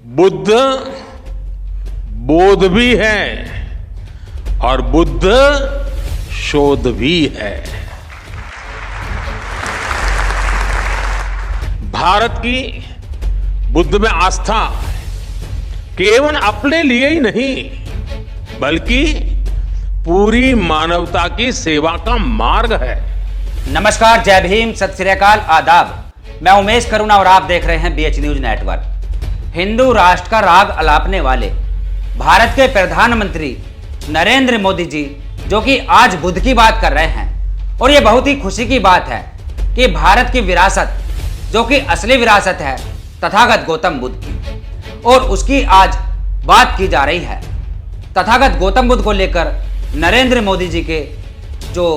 बुद्ध बोध भी है और बुद्ध शोध भी है। भारत की बुद्ध में आस्था केवल अपने लिए ही नहीं बल्कि पूरी मानवता की सेवा का मार्ग है। नमस्कार, जय भीम, सत श्री अकाल, आदाब। मैं उमेश करुणा और आप देख रहे हैं BH न्यूज नेटवर्क। हिंदू राष्ट्र का राग अलापने वाले भारत के प्रधानमंत्री नरेंद्र मोदी जी जो कि आज बुद्ध की बात कर रहे हैं, और ये बहुत ही खुशी की बात है कि भारत की विरासत जो कि असली विरासत है तथागत गौतम बुद्ध की, और उसकी आज बात की जा रही है। तथागत गौतम बुद्ध को लेकर नरेंद्र मोदी जी के जो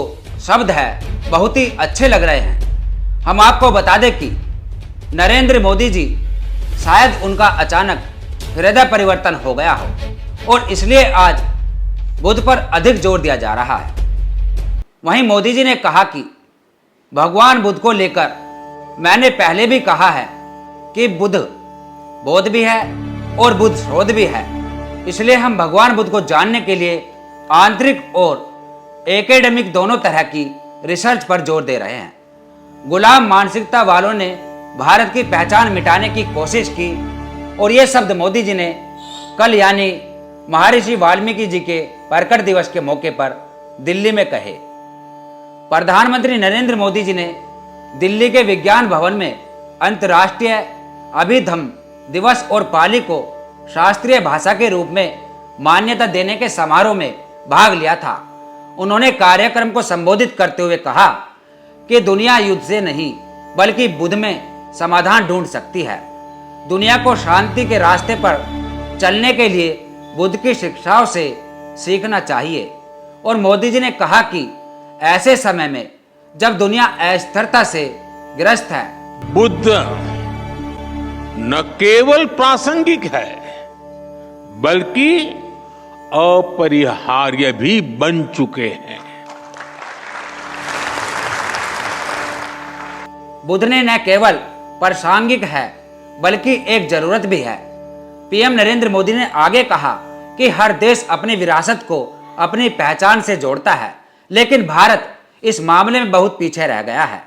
शब्द है बहुत ही अच्छे लग रहे हैं। हम आपको बता दें कि नरेंद्र मोदी जी शायद उनका अचानक हृदय परिवर्तन हो गया हो और इसलिए आज बुद्ध पर अधिक जोर दिया जा रहा है। वहीं मोदी जी ने कहा कि भगवान बुद्ध को लेकर मैंने पहले भी कहा है कि बुद्ध बोध भी है और बुद्ध शोध भी है, इसलिए हम भगवान बुद्ध को जानने के लिए आंतरिक और एकेडमिक दोनों तरह की रिसर्च पर जोर दे रहे हैं। गुलाम मानसिकता वालों ने भारत की पहचान मिटाने की कोशिश की और ये शब्द मोदी जी ने कल यानी महर्षि वाल्मीकि जी के प्रकट दिवस के मौके पर दिल्ली में कहे। प्रधानमंत्री नरेंद्र मोदी जी ने दिल्ली के विज्ञान भवन में अंतर्राष्ट्रीय अभिधम्म दिवस और पाली को शास्त्रीय भाषा के रूप में मान्यता देने के समारोह में भाग लिया था। उन्होंने कार्यक्रम को संबोधित करते हुए कहा कि दुनिया युद्ध से नहीं बल्कि बुद्ध में समाधान ढूंढ सकती है। दुनिया को शांति के रास्ते पर चलने के लिए बुद्ध की शिक्षाओं से सीखना चाहिए। और मोदी जी ने कहा कि ऐसे समय में जब दुनिया अस्थिरता से ग्रस्त है, बुद्ध न केवल प्रासंगिक है बल्कि अपरिहार्य भी बन चुके हैं। बुद्ध ने न केवल प्रासंगिक है बल्कि एक जरूरत भी है। पीएम नरेंद्र मोदी ने आगे कहा कि हर देश अपनी विरासत को अपनी पहचान से जोड़ता है, लेकिन भारत इस मामले में बहुत पीछे रह गया है।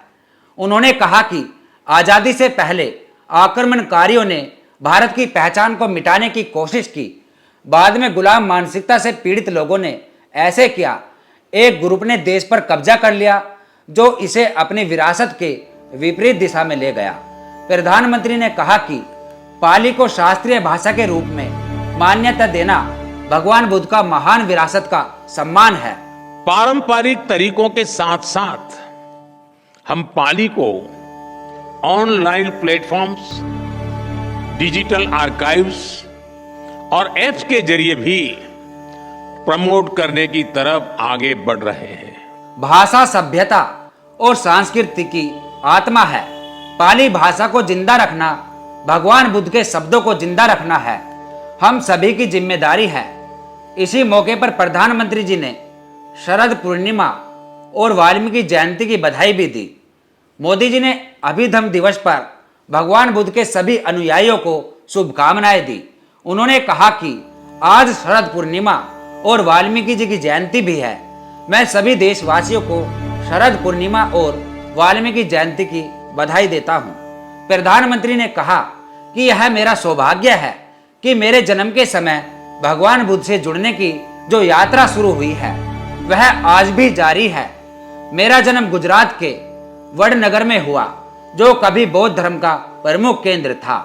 उन्होंने कहा कि आजादी से पहले आक्रमणकारियों ने भारत की पहचान को मिटाने की कोशिश की, बाद में गुलाम मानसिकता से पीड़ित लोगों ने ऐसे किया। एक ग्रुप ने देश पर कब्जा कर लिया जो इसे अपनी विरासत के विपरीत दिशा में ले गया। प्रधानमंत्री ने कहा कि पाली को शास्त्रीय भाषा के रूप में मान्यता देना भगवान बुद्ध का महान विरासत का सम्मान है। पारंपरिक तरीकों के साथ साथ हम पाली को ऑनलाइन प्लेटफॉर्म्स, डिजिटल आर्काइव्स और ऐप्स के जरिए भी प्रमोट करने की तरफ आगे बढ़ रहे हैं। भाषा सभ्यता और संस्कृति की आत्मा है। पाली भाषा को जिंदा रखना भगवान बुद्ध के शब्दों को जिंदा रखना है, हम सभी की जिम्मेदारी है। इसी मौके पर प्रधानमंत्री जी ने शरद पूर्णिमा और वाल्मीकि जयंती की बधाई भी दी। मोदी जी ने अभिधम्म दिवस पर भगवान बुद्ध के सभी अनुयायियों को शुभकामनाएं दी। उन्होंने कहा कि आज शरद पूर्णिमा और वाल्मीकि जी की जयंती भी है। मैं सभी देशवासियों को शरद पूर्णिमा और वाल्मीकि जयंती की बधाई देता हूं। प्रधानमंत्री ने कहा कि यह मेरा सौभाग्य है कि मेरे जन्म के समय भगवान बुद्ध से जुड़ने की जो यात्रा शुरू हुई है वह आज भी जारी है। मेरा जन्म गुजरात के वडनगर में हुआ जो कभी बौद्ध धर्म का प्रमुख केंद्र था।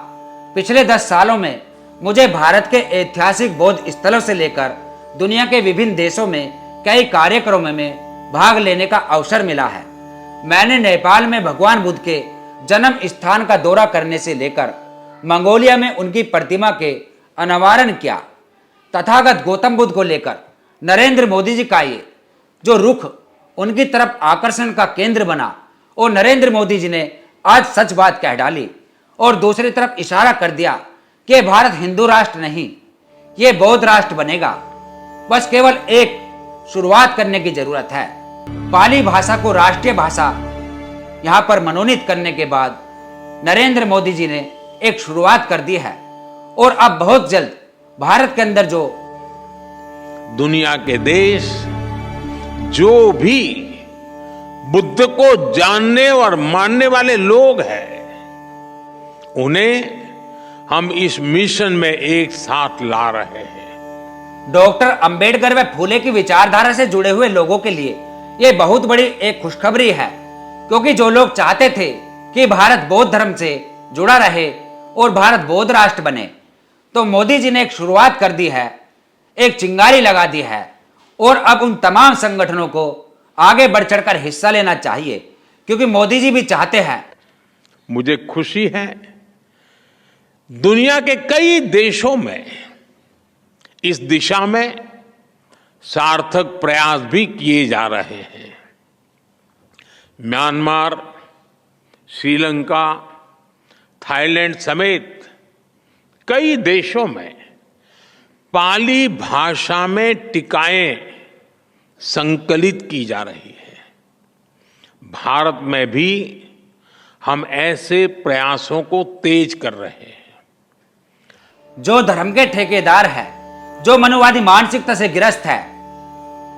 पिछले 10 सालों में मुझे भारत के ऐतिहासिक बौद्ध स्थलों से लेकर दुनिया के विभिन्न देशों में कई कार्यक्रमों में भाग लेने का अवसर मिला है। मैंने नेपाल में भगवान बुद्ध के जन्म स्थान का दौरा करने से लेकर मंगोलिया में उनकी प्रतिमा के अनावरण किया। तथागत गौतम बुद्ध को लेकर नरेंद्र मोदी जी का ये जो रुख उनकी तरफ आकर्षण का केंद्र बना और नरेंद्र मोदी जी ने आज सच बात कह डाली और दूसरी तरफ इशारा कर दिया कि भारत हिंदू राष्ट्र नहीं, ये बौद्ध राष्ट्र बनेगा। बस केवल एक शुरुआत करने की जरूरत है। पाली भाषा को राष्ट्रीय भाषा यहां पर मनोनीत करने के बाद नरेंद्र मोदी जी ने एक शुरुआत कर दी है और अब बहुत जल्द भारत के अंदर जो दुनिया के देश जो भी बुद्ध को जानने और मानने वाले लोग हैं, उन्हें हम इस मिशन में एक साथ ला रहे हैं। डॉक्टर अंबेडकर व फूले की विचारधारा से जुड़े हुए लोगों के लिए यह बहुत बड़ी एक खुशखबरी है, क्योंकि जो लोग चाहते थे कि भारत बौद्ध धर्म से जुड़ा रहे और भारत बौद्ध राष्ट्र बने, तो मोदी जी ने एक शुरुआत कर दी है, एक चिंगारी लगा दी है और अब उन तमाम संगठनों को आगे बढ़ चढ़कर हिस्सा लेना चाहिए, क्योंकि मोदी जी भी चाहते हैं। मुझे खुशी है दुनिया के कई देशों में इस दिशा में सार्थक प्रयास भी किए जा रहे हैं। म्यांमार, श्रीलंका, थाईलैंड समेत कई देशों में पाली भाषा में टिकाएं संकलित की जा रही है। भारत में भी हम ऐसे प्रयासों को तेज कर रहे हैं। जो धर्म के ठेकेदार हैं, जो मनुवादी मानसिकता से ग्रस्त है,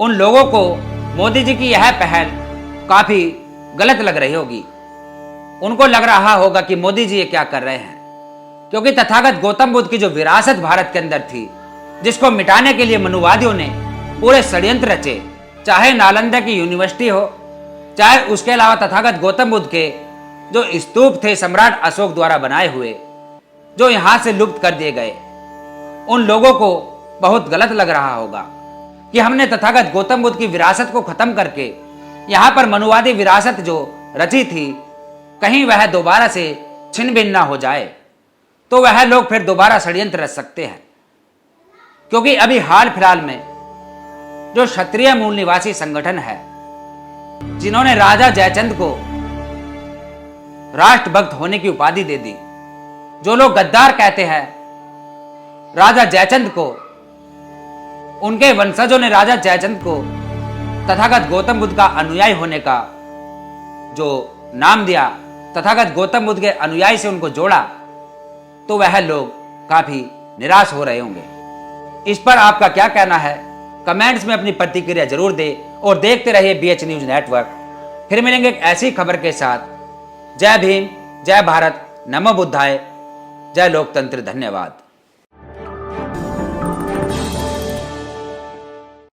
उन लोगों को मोदी जी की यह पहल काफी गलत लग रही होगी। उनको लग रहा होगा कि मोदी जी ये क्या कर रहे हैं, क्योंकि तथागत गौतम बुद्ध की जो विरासत भारत के अंदर थी, जिसको मिटाने के लिए मनुवादियों ने पूरे षड्यंत्र रचे, चाहे नालंदा की यूनिवर्सिटी हो, चाहे उसके अलावा तथागत गौतम बुद्ध के जो स्तूप थे सम्राट अशोक द्वारा बनाए हुए, जो यहां से लुप्त कर दिए गए, उन लोगों को बहुत गलत लग रहा होगा कि हमने तथागत गौतम बुद्ध की विरासत को खत्म करके यहां पर मनुवादी विरासत जो रची थी, कहीं वह दोबारा से छिन्न भिन्न ना हो जाए, तो वह लोग फिर दोबारा षड्यंत्र रच सकते हैं। क्योंकि अभी हाल फिलहाल में जो क्षत्रिय मूल निवासी संगठन है, जिन्होंने राजा जयचंद को राष्ट्रभक्त होने की उपाधि दे दी, जो लोग गद्दार कहते हैं राजा जयचंद को, उनके वंशजों ने राजा जयचंद को तथागत गौतम बुद्ध का अनुयायी होने का जो नाम दिया, तथागत गौतम बुद्ध के अनुयायी से उनको जोड़ा, तो वह लोग काफी निराश हो रहे होंगे। इस पर आपका क्या कहना है? कमेंट्स में अपनी प्रतिक्रिया जरूर दें और देखते रहिए BH न्यूज नेटवर्क। फिर मिलेंगे एक ऐसी खबर के साथ। जय भीम, जय भारत, नमो बुद्धाय, जय लोकतंत्र। धन्यवाद।